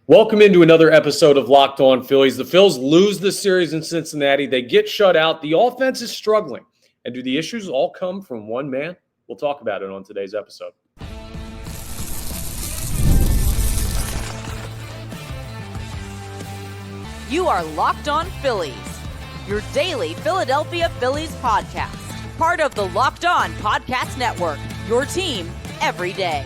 Welcome into another episode of Locked On Phillies. The Phils lose the series in Cincinnati. They get shut out. The offense is struggling. And do the issues all come from one man? We'll talk about it on today's episode. You are Locked On Phillies, your daily Philadelphia Phillies podcast. Part of the Locked On Podcast Network, your team every day.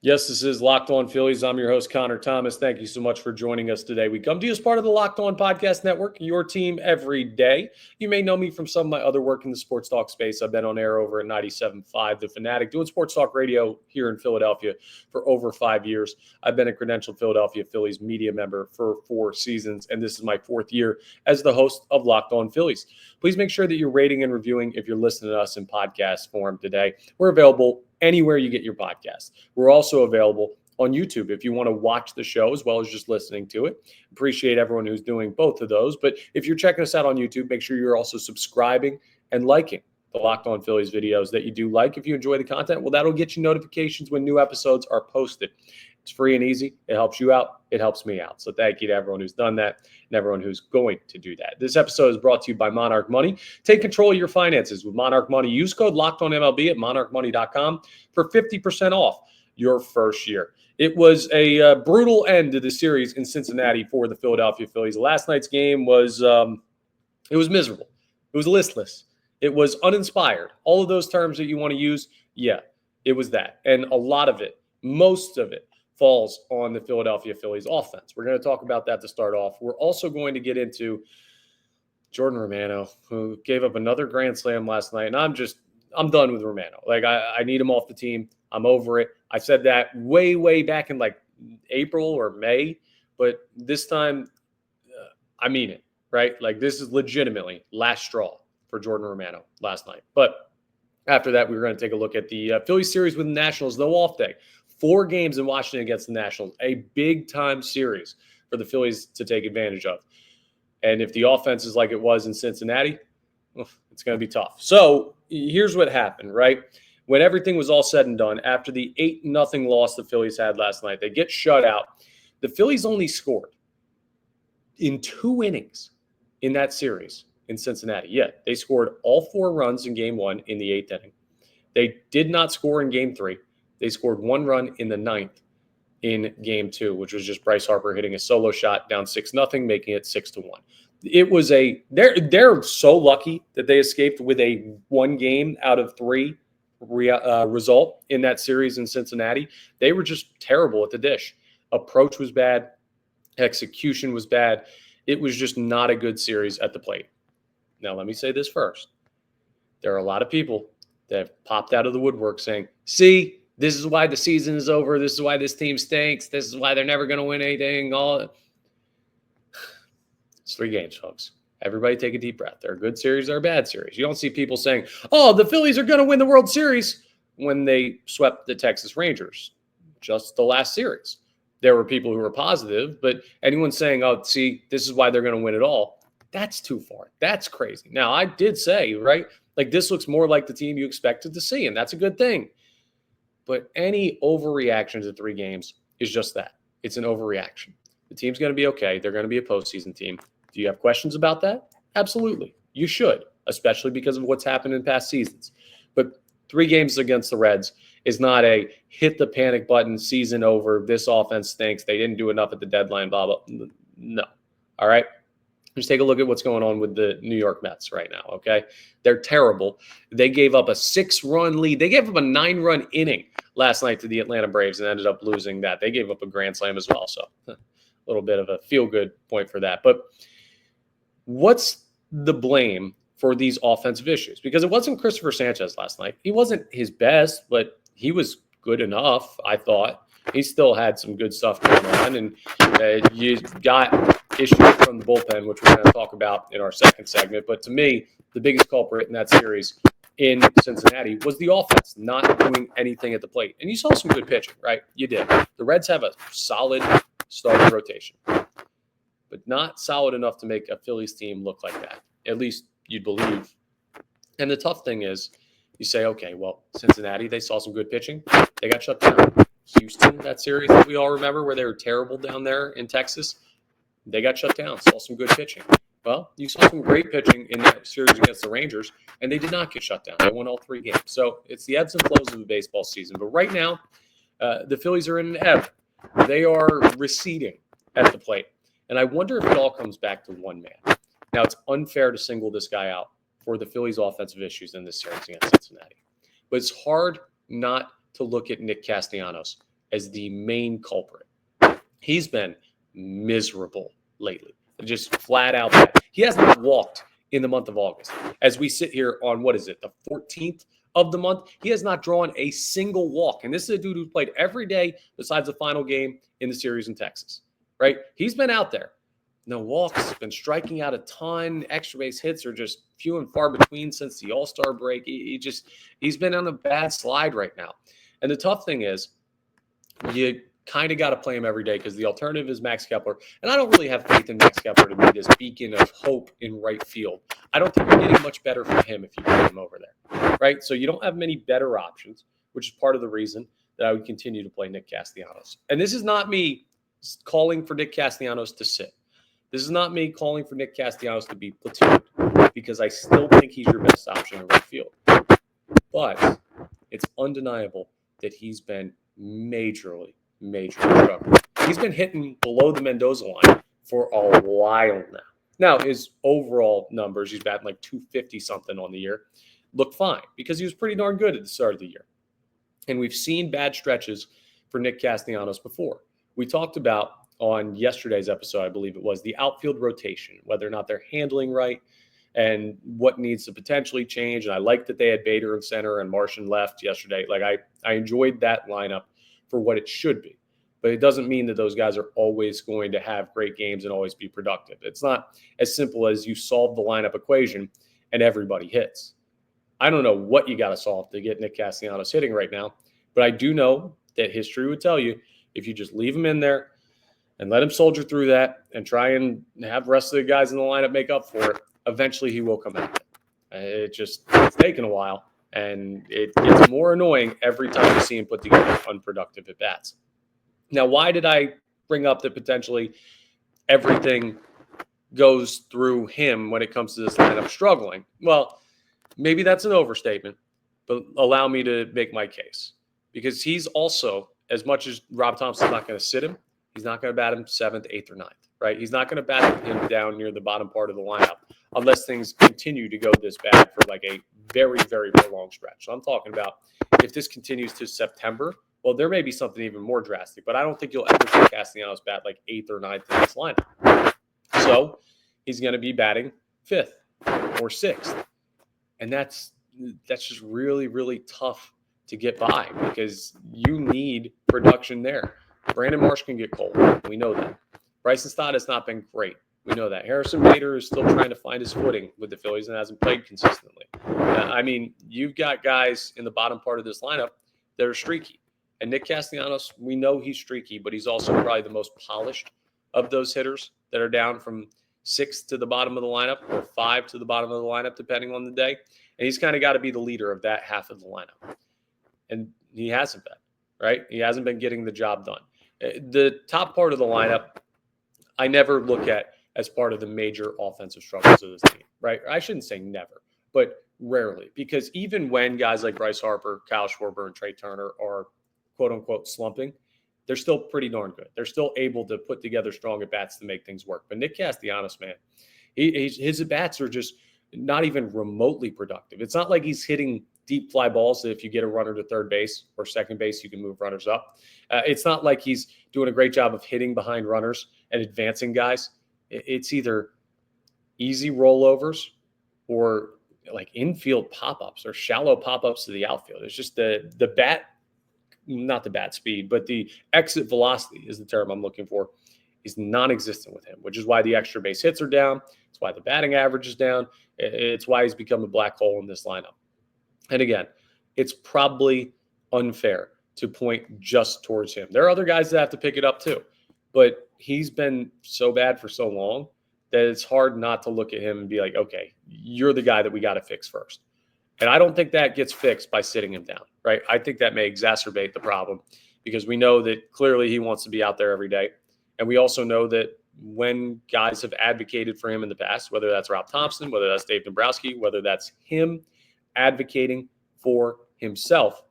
Yes, this is Locked On Phillies. I'm your host, Connor Thomas. Thank you so much for joining us today. We come to you as part of the Locked On Podcast Network, your team every day. You may know me from some of my other work in the sports talk space. I've been on air over at 97.5 The Fanatic, doing sports talk radio here in Philadelphia for over 5 years. I've been a credentialed Philadelphia Phillies media member for 4 seasons, and this is my 4th year as the host of Locked On Phillies. Please make sure that you're rating and reviewing if you're listening to us in podcast form today. We're available anywhere you get your podcast. We're also available on YouTube if you want to watch the show as well as just listening to it. Appreciate everyone who's doing both of those. But if you're checking us out on YouTube, make sure you're also subscribing and liking the Locked On Phillies videos that you do like. If you enjoy the content, well, that'll get you notifications when new episodes are posted. It's free and easy. It helps you out. It helps me out. So thank you to everyone who's done that and everyone who's going to do that. This episode is brought to you by Monarch Money. Take control of your finances with Monarch Money. Use code LOCKEDONMLB at monarchmoney.com for 50% off your first year. It was a brutal end to the series in Cincinnati for the Philadelphia Phillies. Last night's game was it was miserable. It was listless. It was uninspired. All of those terms that you want to use, yeah, it was that. And a lot of it, most of it, falls on the Philadelphia Phillies offense. We're going to talk about that to start off. We're also going to get into Jordan Romano, who gave up another grand slam last night. And I'm done with Romano. Like, I need him off the team. I'm over it. I said that way back in like April or May, but this time I mean it, right? Like, this is legitimately last straw for Jordan Romano last night. But after that, we were going to take a look at the Phillies series with the Nationals, no off day. 4 games in Washington against the Nationals, a big-time series for the Phillies to take advantage of. And if the offense is like it was in Cincinnati, it's going to be tough. So here's what happened, right? When everything was all said and done, after the 8-0 loss the Phillies had last night, they get shut out. The Phillies only scored in 2 innings in that series in Cincinnati. Yeah, they scored all 4 runs in Game 1 in the 8th inning. They did not score in Game 3. They scored 1 run in the 9th in Game 2, which was just Bryce Harper hitting a solo shot down 6-0, making it 6-1. It was they're so lucky that they escaped with a 1 game out of 3 result in that series in Cincinnati. They were just terrible at the dish. Approach was bad. Execution was bad. It was just not a good series at the plate. Now, let me say this first. There are a lot of people that have popped out of the woodwork saying, see, this is why the season is over. This is why this team stinks. This is why they're never going to win anything. It's 3 games, folks. Everybody take a deep breath. They're a good series. They're a bad series. You don't see people saying, oh, the Phillies are going to win the World Series when they swept the Texas Rangers just the last series. There were people who were positive, but anyone saying, oh, see, this is why they're going to win it all, that's too far. That's crazy. Now, I did say, right, like this looks more like the team you expected to see, and that's a good thing. But any overreaction to 3 games is just that. It's an overreaction. The team's going to be okay. They're going to be a postseason team. Do you have questions about that? Absolutely. You should, especially because of what's happened in past seasons. But 3 games against the Reds is not a hit the panic button, season over, this offense stinks, they didn't do enough at the deadline, blah, blah. No. All right? Just take a look at what's going on with the New York Mets right now, okay? They're terrible. They gave up a 6-run lead. They gave up a 9-run inning last night to the Atlanta Braves and ended up losing that. They gave up a grand slam as well, so a little bit of a feel-good point for that. But what's the blame for these offensive issues? Because it wasn't Christopher Sanchez last night. He wasn't his best, but he was good enough, I thought. He still had some good stuff going on, and you got issues from the bullpen, which we're going to talk about in our second segment. But to me, the biggest culprit in that series in Cincinnati was the offense not doing anything at the plate. And you saw some good pitching, right? You did. The Reds have a solid starting rotation, but not solid enough to make a Phillies team look like that. At least you'd believe. And the tough thing is, you say, okay, well, Cincinnati, they saw some good pitching. They got shut down. Houston, that series that we all remember where they were terrible down there in Texas. They got shut down. Saw some good pitching. Well, you saw some great pitching in that series against the Rangers, and they did not get shut down. They won all 3 games. So it's the ebbs and flows of the baseball season. But right now, the Phillies are in an ebb. They are receding at the plate. And I wonder if it all comes back to one man. Now, it's unfair to single this guy out for the Phillies' offensive issues in this series against Cincinnati. But it's hard not to look at Nick Castellanos as the main culprit. He's been miserable lately. Just flat out bad. He has not walked in the month of August. As we sit here on, the 14th of the month, he has not drawn a single walk. And this is a dude who played every day besides the final game in the series in Texas, right? He's been out there. No walks, been striking out a ton. Extra base hits are just few and far between since the All-Star break. He's been on a bad slide right now. And the tough thing is, you kind of got to play him every day because the alternative is Max Kepler. And I don't really have faith in Max Kepler to be this beacon of hope in right field. I don't think you're getting much better from him if you put him over there, right? So you don't have many better options, which is part of the reason that I would continue to play Nick Castellanos. And this is not me calling for Nick Castellanos to sit. This is not me calling for Nick Castellanos to be platooned because I still think he's your best option in right field. But it's undeniable that he's been majorly struggling. He's been hitting below the Mendoza line for a while now. Now, his overall numbers, he's batting like 250 something on the year, look fine because he was pretty darn good at the start of the year. And we've seen bad stretches for Nick Castellanos before. We talked about on yesterday's episode, I believe it was, the outfield rotation, whether or not they're handling right and what needs to potentially change. And I like that they had Bader in center and Martian left yesterday. Like I enjoyed that lineup for what it should be. But it doesn't mean that those guys are always going to have great games and always be productive. It's not as simple as you solve the lineup equation and everybody hits. I don't know what you got to solve to get Nick Castellanos hitting right now, but I do know that history would tell you if you just leave him in there and let him soldier through that and try and have the rest of the guys in the lineup make up for it, eventually he will come out. It's taken a while, and it gets more annoying every time you see him put together unproductive at-bats. Now, why did I bring up that potentially everything goes through him when it comes to this lineup struggling? Well, maybe that's an overstatement, but allow me to make my case. Because he's also, as much as Rob Thompson's not going to sit him, he's not going to bat him 7th, 8th, or 9th, right? He's not going to bat him down near the bottom part of the lineup unless things continue to go this bad for like a very, very prolonged stretch. So I'm talking about if this continues to September, well, there may be something even more drastic, but I don't think you'll ever see Castellanos bat like 8th or 9th in this lineup. So he's going to be batting 5th or 6th. And that's just really, really tough to get by because you need production there. Brandon Marsh can get cold. We know that. Bryson Stott has not been great. We know that. Harrison Bader is still trying to find his footing with the Phillies and hasn't played consistently. You've got guys in the bottom part of this lineup that are streaky. And Nick Castellanos, we know he's streaky, but he's also probably the most polished of those hitters that are down from 6 to the bottom of the lineup or 5 to the bottom of the lineup, depending on the day. And he's kind of got to be the leader of that half of the lineup. And he hasn't been, right? He hasn't been getting the job done. The top part of the lineup, I never look at as part of the major offensive struggles of this team, right? I shouldn't say never, but rarely. Because even when guys like Bryce Harper, Kyle Schwarber, and Trey Turner are quote-unquote slumping, they're still pretty darn good. They're still able to put together strong at-bats to make things work. But Nick Castellanos, man, his at-bats are just not even remotely productive. It's not like he's hitting deep fly balls that if you get a runner to third base or second base, you can move runners up. It's not like he's doing a great job of hitting behind runners and advancing guys. It's either easy rollovers or like infield pop-ups or shallow pop-ups to the outfield. It's just the bat, not the bat speed, but the exit velocity is the term I'm looking for, is non-existent with him, which is why the extra base hits are down. It's why the batting average is down. It's why he's become a black hole in this lineup. And again, it's probably unfair to point just towards him. There are other guys that have to pick it up too, but he's been so bad for so long that it's hard not to look at him and be like, okay, you're the guy that we got to fix first. And I don't think that gets fixed by sitting him down, right? I think that may exacerbate the problem because we know that clearly he wants to be out there every day. And we also know that when guys have advocated for him in the past, whether that's Rob Thompson, whether that's Dave Dombrowski, whether that's him advocating for himself,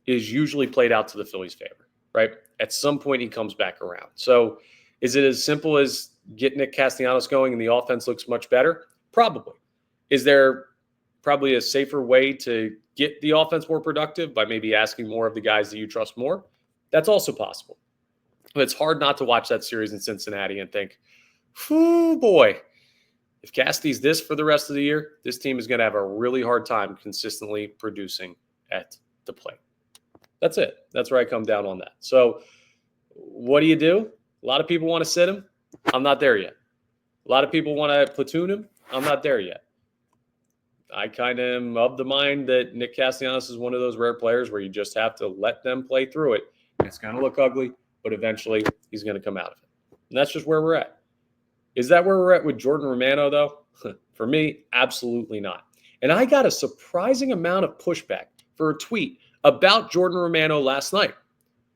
is usually played out to the Phillies' favor, right? At some point, he comes back around. So is it as simple as get Nick Castanos going and the offense looks much better? Probably. Is there probably a safer way to get the offense more productive by maybe asking more of the guys that you trust more? That's also possible. But it's hard not to watch that series in Cincinnati and think, oh boy, if Casty's this for the rest of the year, this team is going to have a really hard time consistently producing at the plate. That's it. That's where I come down on that. So what do? A lot of people want to sit him. I'm not there yet. A lot of people want to platoon him. I'm not there yet. I kind of am of the mind that Nick Castellanos is one of those rare players where you just have to let them play through it. It's going to look ugly, but eventually he's going to come out of it. And that's just where we're at. Is that where we're at with Jordan Romano, though? For me, absolutely not. And I got a surprising amount of pushback for a tweet about Jordan Romano last night.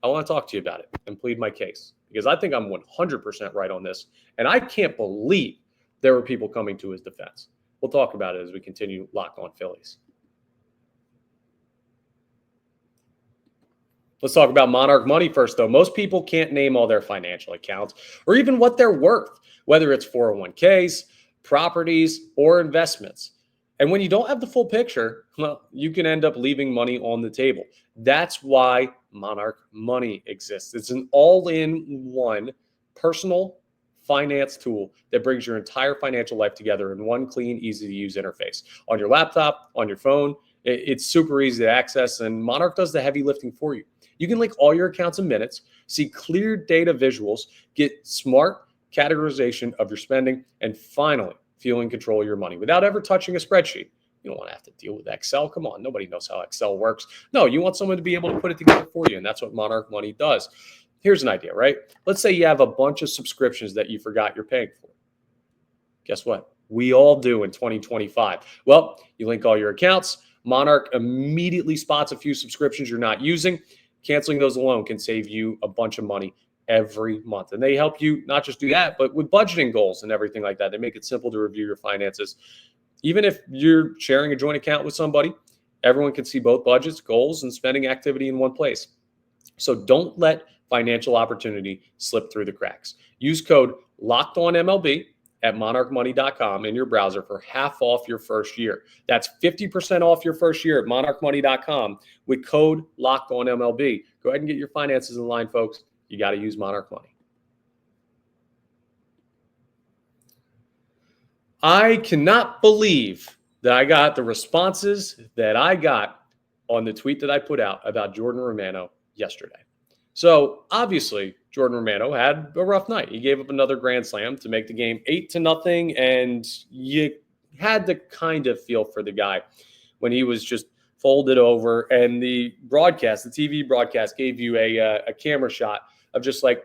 I want to talk to you about it and plead my case because I think I'm 100% right on this. And I can't believe there were people coming to his defense. We'll talk about it as we continue Locked On Phillies. Let's talk about Monarch Money first, though. Most people can't name all their financial accounts or even what they're worth, whether it's 401ks, properties, or investments. And when you don't have the full picture, well, you can end up leaving money on the table. That's why Monarch Money exists. It's an all-in-one personal finance tool that brings your entire financial life together in one clean, easy-to-use interface. On your laptop, on your phone, it's super easy to access, and Monarch does the heavy lifting for you. You can link all your accounts in minutes, see clear data visuals, get smart categorization of your spending, and finally, feel in control of your money without ever touching a spreadsheet. You don't want to have to deal with Excel. Come on, nobody knows how Excel works. No, you want someone to be able to put it together for you, and that's what Monarch Money does. Here's an idea, right? Let's say you have a bunch of subscriptions that you forgot you're paying for. Guess what? We all do in 2025. Well, you link all your accounts. Monarch immediately spots a few subscriptions you're not using. Canceling those alone can save you a bunch of money every month. And they help you not just do that, but with budgeting goals and everything like that. They make it simple to review your finances. Even if you're sharing a joint account with somebody, everyone can see both budgets, goals, and spending activity in one place. So don't let financial opportunity slip through the cracks. Use code LOCKEDONMLB at monarchmoney.com in your browser for half off your first year. That's 50% off your first year at monarchmoney.com with code LOCKEDONMLB. Go ahead and get your finances in line, folks. You got to use Monarch Money. I cannot believe that I got the responses that I got on the tweet that I put out about Jordan Romano yesterday. So obviously, Jordan Romano had a rough night. He gave up another grand slam to make the game 8-0, and you had to kind of feel for the guy when he was just folded over. And the broadcast, the TV broadcast, gave you a camera shot of just like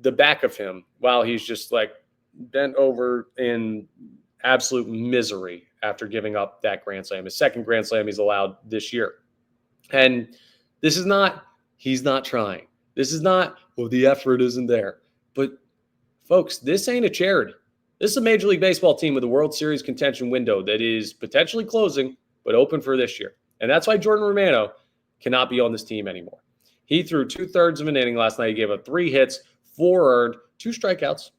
the back of him while he's just like bent over in absolute misery after giving up that grand slam, his second grand slam he's allowed this year. And this is not, he's not trying. This is not, well, the effort isn't there. But folks, this ain't a charity. This is a Major League Baseball team with a World Series contention window that is potentially closing, but open for this year. And that's why Jordan Romano cannot be on this team anymore. He threw 2/3 of an inning last night. He gave up 3 hits, 4 earned, 2 strikeouts,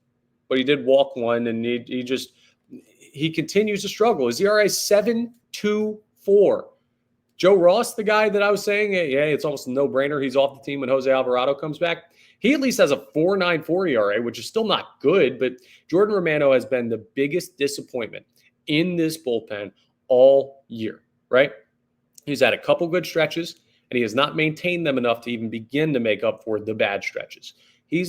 but he did walk 1, and he continues to struggle. His ERA is 7.24. Joe Ross, the guy that I was saying, yeah, it's almost a no-brainer. He's off the team when Jose Alvarado comes back. He at least has a 4.94 ERA, which is still not good, but Jordan Romano has been the biggest disappointment in this bullpen all year, right? He's had a couple good stretches, and he has not maintained them enough to even begin to make up for the bad stretches. He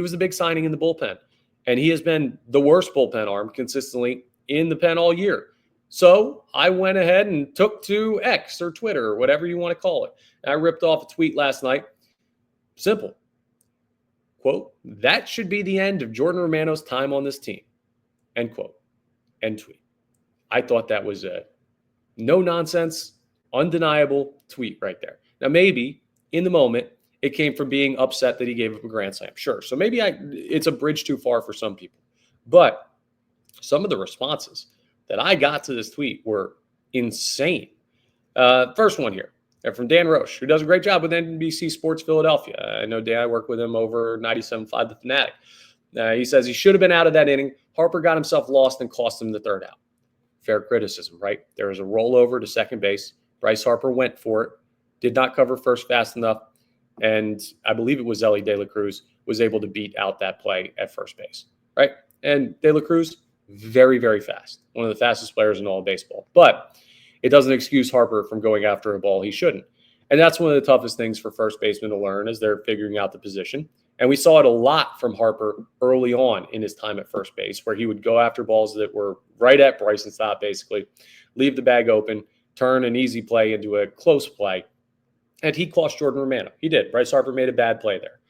was the big signing in the bullpen, and he has been the worst bullpen arm consistently in the pen all year. So I went ahead and took to X or Twitter or whatever you want to call it. And I ripped off a tweet last night. Simple. Quote, that should be the end of Jordan Romano's time on this team. End quote. End tweet. I thought that was a no-nonsense, undeniable tweet right there. Now, maybe in the moment, it came from being upset that he gave up a grand slam. Sure. So maybe it's a bridge too far for some people. But some of the responses that I got to this tweet were insane. First one here from Dan Roche, who does a great job with NBC Sports Philadelphia. I know Dan, I work with him over 97.5 The Fanatic. He says he should have been out of that inning. Harper got himself lost and cost him the third out. Fair criticism, right? There was a rollover to second base. Bryce Harper went for it, did not cover first fast enough, and I believe it was Ellie De La Cruz was able to beat out that play at first base, right? And De La Cruz, very, very fast. One of the fastest players in all of baseball. But it doesn't excuse Harper from going after a ball he shouldn't. And that's one of the toughest things for first basemen to learn as they're figuring out the position. And we saw it a lot from Harper early on in his time at first base, where he would go after balls that were right at Bryson's top, basically, leave the bag open, turn an easy play into a close play. And he cost Jordan Romano. He did. Bryce Harper made a bad play there.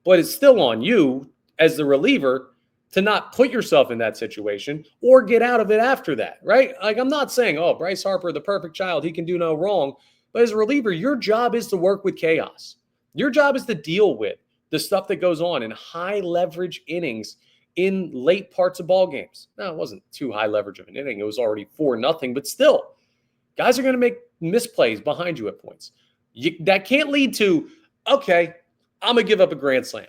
But it's still on you as the reliever to not put yourself in that situation or get out of it after that, right? Like, I'm not saying, oh, Bryce Harper, the perfect child, he can do no wrong. But as a reliever, your job is to work with chaos. Your job is to deal with the stuff that goes on in high leverage innings in late parts of ball games. Now, it wasn't too high leverage of an inning. It was already 4-0, but still, guys are going to make misplays behind you at points. That can't lead to, okay, I'm going to give up a grand slam.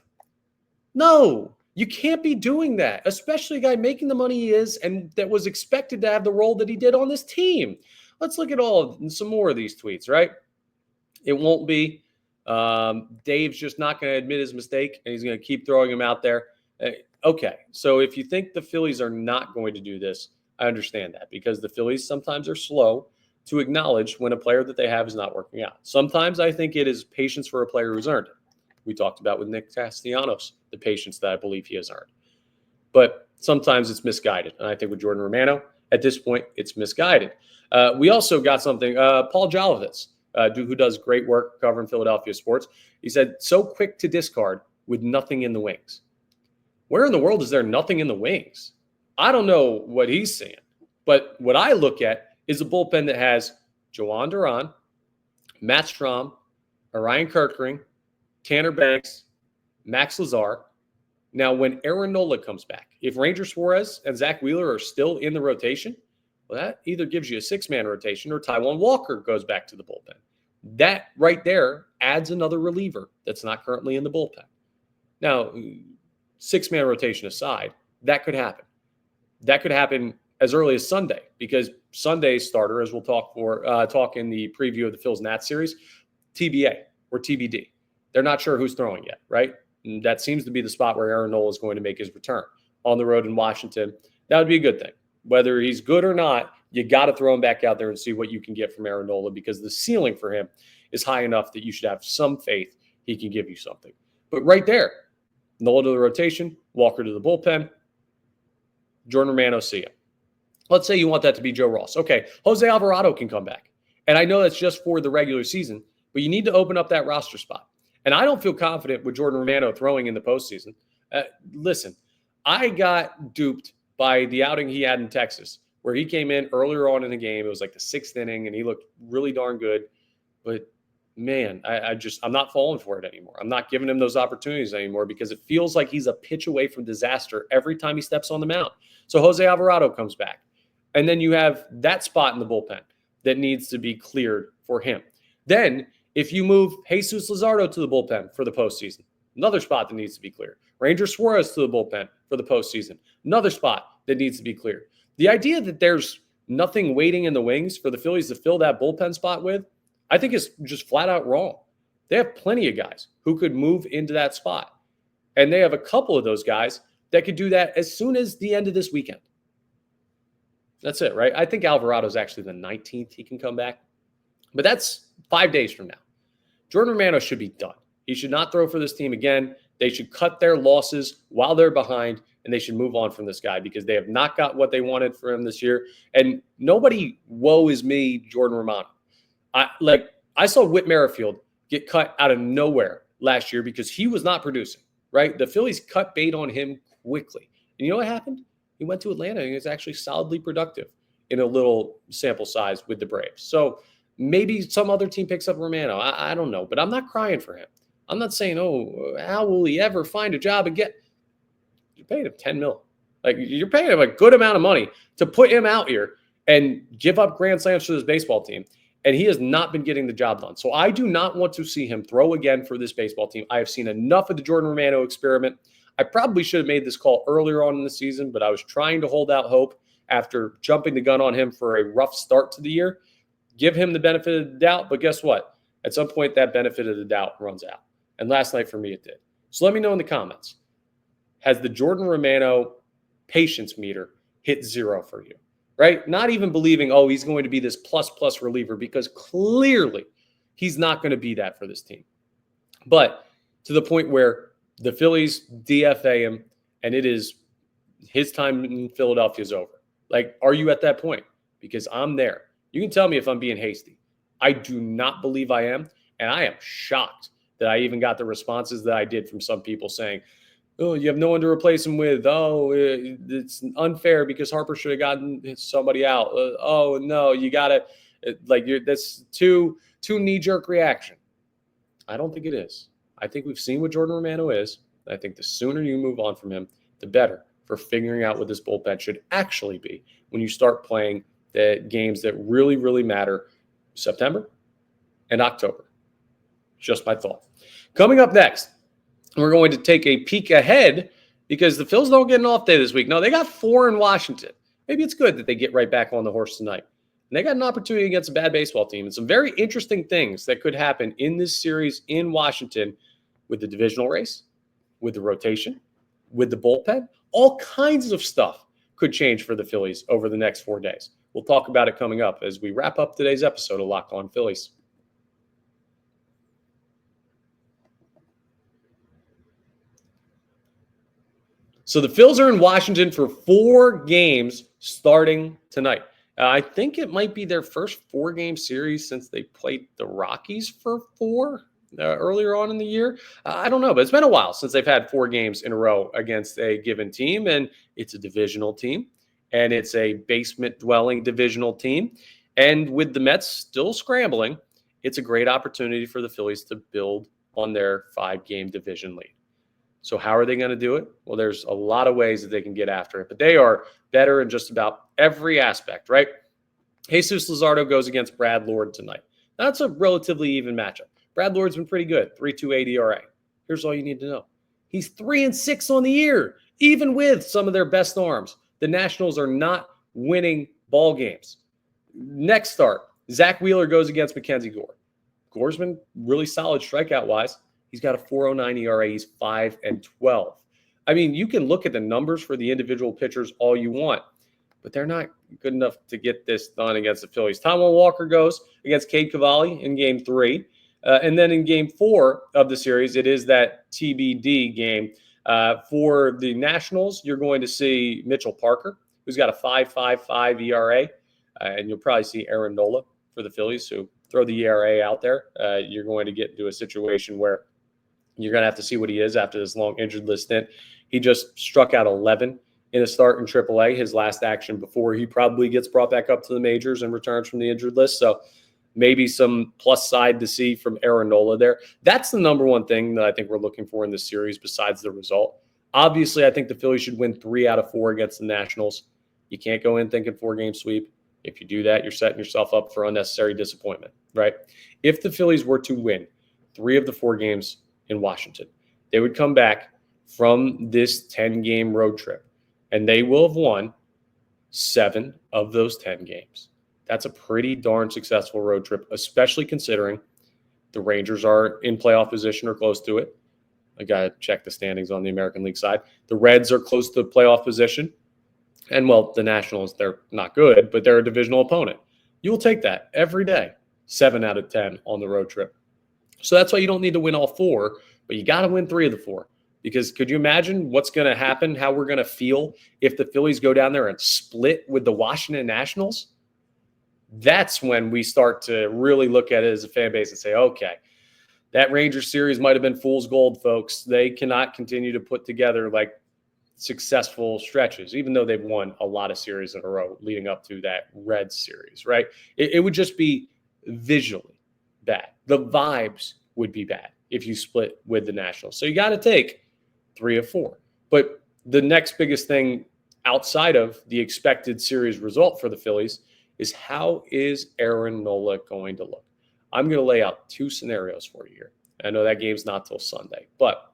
No, you can't be doing that, especially a guy making the money he is and that was expected to have the role that he did on this team. Let's look at some more of these tweets, right? It won't be. Dave's just not going to admit his mistake, and he's going to keep throwing him out there. Okay, so if you think the Phillies are not going to do this, I understand that, because the Phillies sometimes are slow to acknowledge when a player that they have is not working out. Sometimes I think it is patience for a player who's earned it. We talked about with Nick Castanos, the patience that I believe he has earned. But sometimes it's misguided, and I think with Jordan Romano, at this point, it's misguided. We also got something, Paul Jolovitz, who does great work covering Philadelphia sports. He said, so quick to discard with nothing in the wings. Where in the world is there nothing in the wings? I don't know what he's saying, but what I look at is a bullpen that has Joan Duran, Matt Strahm, Orion Kirkring, Tanner Banks, Max Lazar. Now, when Aaron Nola comes back, if Ranger Suarez and Zach Wheeler are still in the rotation, well, that either gives you a 6-man rotation or Taijuan Walker goes back to the bullpen. That right there adds another reliever that's not currently in the bullpen. Now, 6-man rotation aside, that could happen. That could happen as early as Sunday, because Sunday's starter, as we'll talk in the preview of the Phil's Nats series, TBA or TBD. They're not sure who's throwing yet, right? And that seems to be the spot where Aaron Nola is going to make his return on the road in Washington. That would be a good thing. Whether he's good or not, you got to throw him back out there and see what you can get from Aaron Nola, because the ceiling for him is high enough that you should have some faith he can give you something. But right there, Nola to the rotation, Walker to the bullpen, Jordan Romano, see ya. Let's say you want that to be Joe Ross. Okay, Jose Alvarado can come back. And I know that's just for the regular season, but you need to open up that roster spot. And I don't feel confident with Jordan Romano throwing in the postseason. Listen, I got duped by the outing he had in Texas, where he came in earlier on in the game. It was like the 6th inning, and he looked really darn good. But, man, I'm not falling for it anymore. I'm not giving him those opportunities anymore, because it feels like he's a pitch away from disaster every time he steps on the mound. So Jose Alvarado comes back. And then you have that spot in the bullpen that needs to be cleared for him. Then, if you move Jesus Luzardo to the bullpen for the postseason, another spot that needs to be cleared. Ranger Suarez to the bullpen for the postseason, another spot that needs to be cleared. The idea that there's nothing waiting in the wings for the Phillies to fill that bullpen spot with, I think is just flat out wrong. They have plenty of guys who could move into that spot. And they have a couple of those guys that could do that as soon as the end of this weekend. That's it, right? I think Alvarado's actually the 19th he can come back. But that's 5 days from now. Jordan Romano should be done. He should not throw for this team again. They should cut their losses while they're behind, and they should move on from this guy, because they have not got what they wanted for him this year. And nobody, woe is me, Jordan Romano. I saw Whit Merrifield get cut out of nowhere last year because he was not producing, right? The Phillies cut bait on him quickly. And you know what happened? He went to Atlanta and he was actually solidly productive in a little sample size with the Braves. So Maybe some other team picks up Romano. I don't know, but I'm not crying for him. I'm not saying, oh, how will he ever find a job again? You're paying him $10 million. Like, you're paying him a good amount of money to put him out here and give up grand slams for this baseball team. And he has not been getting the job done. So I do not want to see him throw again for this baseball team. I have seen enough of the Jordan Romano experiment. I probably should have made this call earlier on in the season, but I was trying to hold out hope after jumping the gun on him for a rough start to the year. Give him the benefit of the doubt, but guess what? At some point, that benefit of the doubt runs out. And last night for me, it did. So let me know in the comments. Has the Jordan Romano patience meter hit 0 for you? Right? Not even believing, oh, he's going to be this plus reliever, because clearly he's not going to be that for this team. But to the point where the Phillies DFA him and it is his time in Philadelphia is over. Like, are you at that point? Because I'm there. You can tell me if I'm being hasty. I do not believe I am. And I am shocked that I even got the responses that I did from some people saying, oh, you have no one to replace him with. Oh, it's unfair because Harper should have gotten somebody out. Oh, no, you got to, that's too knee-jerk reaction. I don't think it is. I think we've seen what Jordan Romano is. I think the sooner you move on from him, the better for figuring out what this bullpen should actually be when you start playing the games that really, really matter, September and October. Just my thought. Coming up next, we're going to take a peek ahead because the Phils don't get an off day this week. No, they got 4 in Washington. Maybe it's good that they get right back on the horse tonight. And they got an opportunity against a bad baseball team and some very interesting things that could happen in this series in Washington with the divisional race, with the rotation, with the bullpen. All kinds of stuff could change for the Phillies over the next 4 days. We'll talk about it coming up as we wrap up today's episode of Locked On Phillies. So the Phils are in Washington for 4 games starting tonight. I think it might be their first 4-game series since they played the Rockies for 4 earlier on in the year. I don't know, but it's been a while since they've had 4 games in a row against a given team, and it's a divisional team, and it's a basement-dwelling divisional team. And with the Mets still scrambling, it's a great opportunity for the Phillies to build on their 5-game division lead. So how are they going to do it? Well, there's a lot of ways that they can get after it, but they are better in just about every aspect, right? Jesus Luzardo goes against Brad Lord tonight. That's a relatively even matchup. Brad Lord's been pretty good, 3.28 ERA. Here's all you need to know. He's 3-6 on the year, even with some of their best arms. The Nationals are not winning ball games. Next start, Zach Wheeler goes against Mackenzie Gore. Gore's been really solid strikeout-wise. He's got a 4.09 ERA. He's 5-12. I mean, you can look at the numbers for the individual pitchers all you want, but they're not good enough to get this done against the Phillies. Taijuan Walker goes against Cade Cavalli in Game 3. And then in Game 4 of the series, it is that TBD game. For the Nationals, you're going to see Mitchell Parker, who's got a 5.55 ERA. And you'll probably see Aaron Nola for the Phillies, who throw the ERA out there. You're going to get into a situation where you're going to have to see what he is after this long injured list stint. He just struck out 11 in a start in AAA, his last action before he probably gets brought back up to the majors and returns from the injured list. So maybe some plus side to see from Aaron Nola there. That's the number one thing that I think we're looking for in this series besides the result. Obviously, I think the Phillies should win 3 out of 4 against the Nationals. You can't go in thinking 4-game sweep. If you do that, you're setting yourself up for unnecessary disappointment, right? If the Phillies were to win 3 of the 4 games in Washington, they would come back from this 10-game road trip, and they will have won 7 of those 10 games. That's a pretty darn successful road trip, especially considering the Rangers are in playoff position or close to it. I got to check the standings on the American League side. The Reds are close to playoff position. And, well, the Nationals, they're not good, but they're a divisional opponent. You will take that every day, 7 out of 10 on the road trip. So that's why you don't need to win all 4, but you got to win 3 of the 4. Because could you imagine what's going to happen, how we're going to feel if the Phillies go down there and split with the Washington Nationals? That's when we start to really look at it as a fan base and say, okay, that Rangers series might have been fool's gold, folks. They cannot continue to put together like successful stretches, even though they've won a lot of series in a row leading up to that Reds series, right? It would just be visually bad. The vibes would be bad if you split with the Nationals. So you got to take 3 of 4. But the next biggest thing outside of the expected series result for the Phillies is, how is Aaron Nola going to look? I'm going to lay out 2 scenarios for you here. I know that game's not till Sunday, but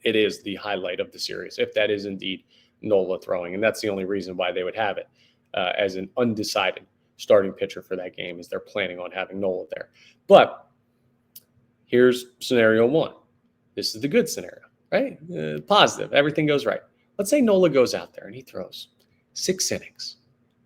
it is the highlight of the series, if that is indeed Nola throwing. And that's the only reason why they would have it as an undecided starting pitcher for that game, is they're planning on having Nola there. But here's scenario 1. This is the good scenario, right? Positive. Everything goes right. Let's say Nola goes out there and he throws 6 innings,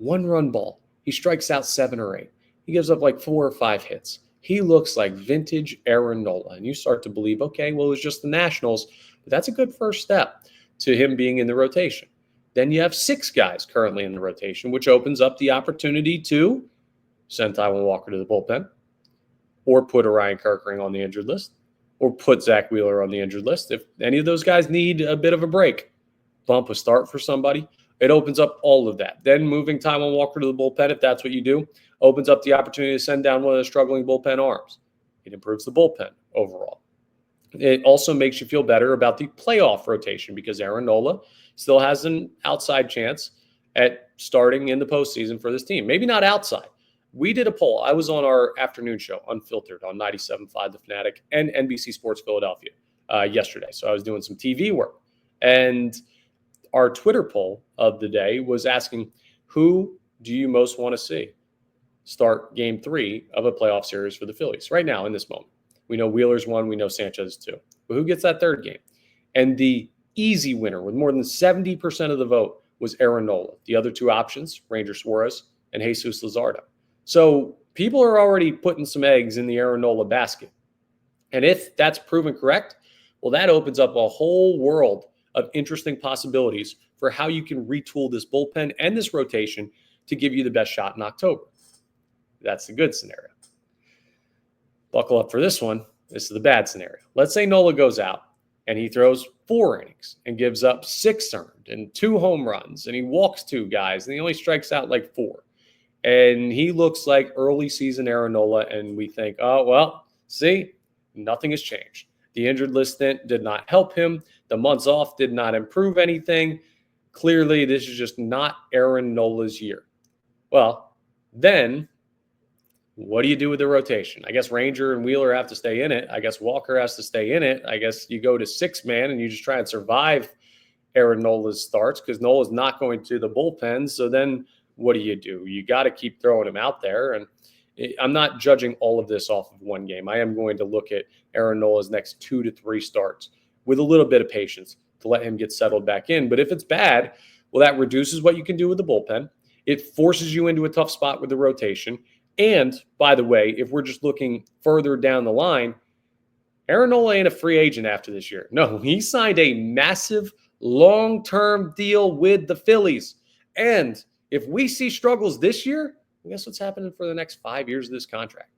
1-run ball. He strikes out 7 or 8. He gives up like 4 or 5 hits. He looks like vintage Aaron Nola. And you start to believe, okay, well, it was just the Nationals. But that's a good first step to him being in the rotation. Then you have 6 guys currently in the rotation, which opens up the opportunity to send Taijuan Walker to the bullpen, or put Orion Kerkering on the injured list, or put Zach Wheeler on the injured list. If any of those guys need a bit of a break, bump a start for somebody. It opens up all of that. Then moving Taijuan Walker to the bullpen, if that's what you do, opens up the opportunity to send down one of the struggling bullpen arms. It improves the bullpen overall. It also makes you feel better about the playoff rotation, because Aaron Nola still has an outside chance at starting in the postseason for this team. Maybe not outside. We did a poll. I was on our afternoon show, Unfiltered, on 97.5 The Fanatic and NBC Sports Philadelphia yesterday. So I was doing some TV work. And our Twitter poll of the day was asking, who do you most want to see start game 3 of a playoff series for the Phillies right now in this moment? We know Wheeler's 1. We know Sanchez 2. But who gets that 3rd game? And the easy winner with more than 70% of the vote was Aaron Nola. The other 2 options, Ranger Suarez and Jesus Luzardo. So people are already putting some eggs in the Aaron Nola basket. And if that's proven correct, well, that opens up a whole world of interesting possibilities for how you can retool this bullpen and this rotation to give you the best shot in October. That's the good scenario. Buckle up for this one. This is the bad scenario. Let's say Nola goes out and he throws 4 innings and gives up 6 earned and 2 home runs, and he walks 2 guys, and he only strikes out like 4. And he looks like early season Aaron Nola, and we think, oh, well, see, nothing has changed. The injured list stint did not help him. The months off did not improve anything. Clearly, this is just not Aaron Nola's year. Well, then what do you do with the rotation? I guess Ranger and Wheeler have to stay in it. I guess Walker has to stay in it. I guess you go to 6-man and you just try and survive Aaron Nola's starts, because Nola's not going to the bullpen. So then what do? You got to keep throwing him out there. And I'm not judging all of this off of one game. I am going to look at Aaron Nola's next 2 to 3 starts with a little bit of patience to let him get settled back in. But if it's bad, well, that reduces what you can do with the bullpen. It forces you into a tough spot with the rotation. And by the way, if we're just looking further down the line, Aaron Nola ain't a free agent after this year. No, he signed a massive long-term deal with the Phillies. And if we see struggles this year, guess what's happening for the next 5 years of this contract?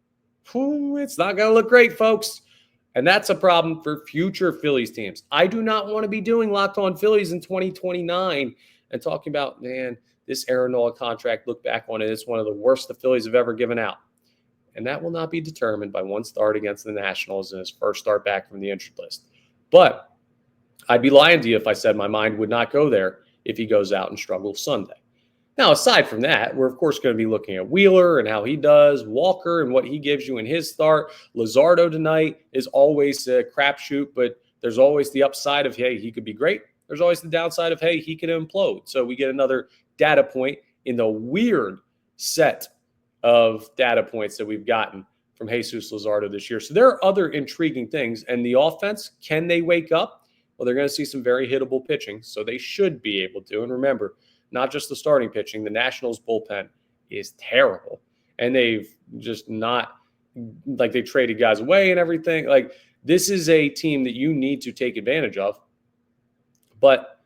It's not going to look great, folks. And that's a problem for future Phillies teams. I do not want to be doing Locked On Phillies in 2029 and talking about, man, this Aaron Nola contract, look back on it, it's one of the worst the Phillies have ever given out. And that will not be determined by one start against the Nationals and his first start back from the injured list. But I'd be lying to you if I said my mind would not go there if he goes out and struggles Sunday. Now, aside from that, we're, of course, going to be looking at Wheeler and how he does, Walker and what he gives you in his start. Luzardo tonight is always a crapshoot, but there's always the upside of, hey, he could be great. There's always the downside of, hey, he could implode. So we get another data point in the weird set of data points that we've gotten from Jesus Luzardo this year. So there are other intriguing things. And the offense, can they wake up? Well, they're going to see some very hittable pitching, so they should be able to. And remember, not just the starting pitching, the Nationals bullpen is terrible. And they've just not, like, they traded guys away and everything. Like, this is a team that you need to take advantage of. But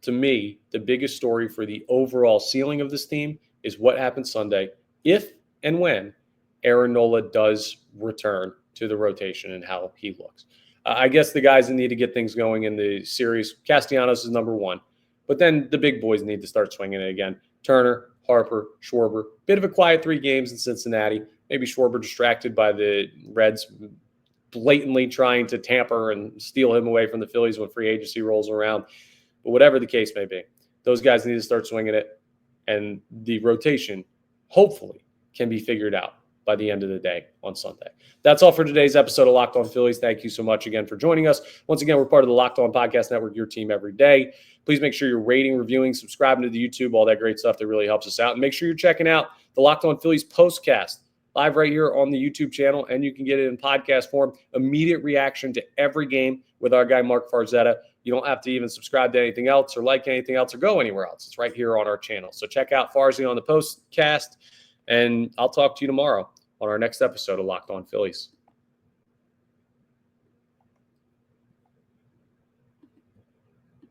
to me, the biggest story for the overall ceiling of this team is what happens Sunday if and when Aaron Nola does return to the rotation and how he looks. I guess the guys that need to get things going in the series, Castanos is number 1. But then the big boys need to start swinging it again. Turner, Harper, Schwarber. Bit of a quiet 3 games in Cincinnati. maybe Schwarber distracted by the Reds blatantly trying to tamper and steal him away from the Phillies when free agency rolls around. But whatever the case may be, those guys need to start swinging it, and the rotation, hopefully, can be figured out by the end of the day on Sunday. That's all for today's episode of Locked On Phillies. Thank you so much again for joining us. Once again, we're part of the Locked On Podcast Network, your team every day. Please make sure you're rating, reviewing, subscribing to the YouTube, all that great stuff that really helps us out. And make sure you're checking out the Locked On Phillies postcast live right here on the YouTube channel, and you can get it in podcast form. Immediate reaction to every game with our guy, Mark Farzetta. You don't have to even subscribe to anything else or like anything else or go anywhere else. It's right here on our channel. So check out Farzy on the postcast, and I'll talk to you tomorrow on our next episode of Locked On Phillies.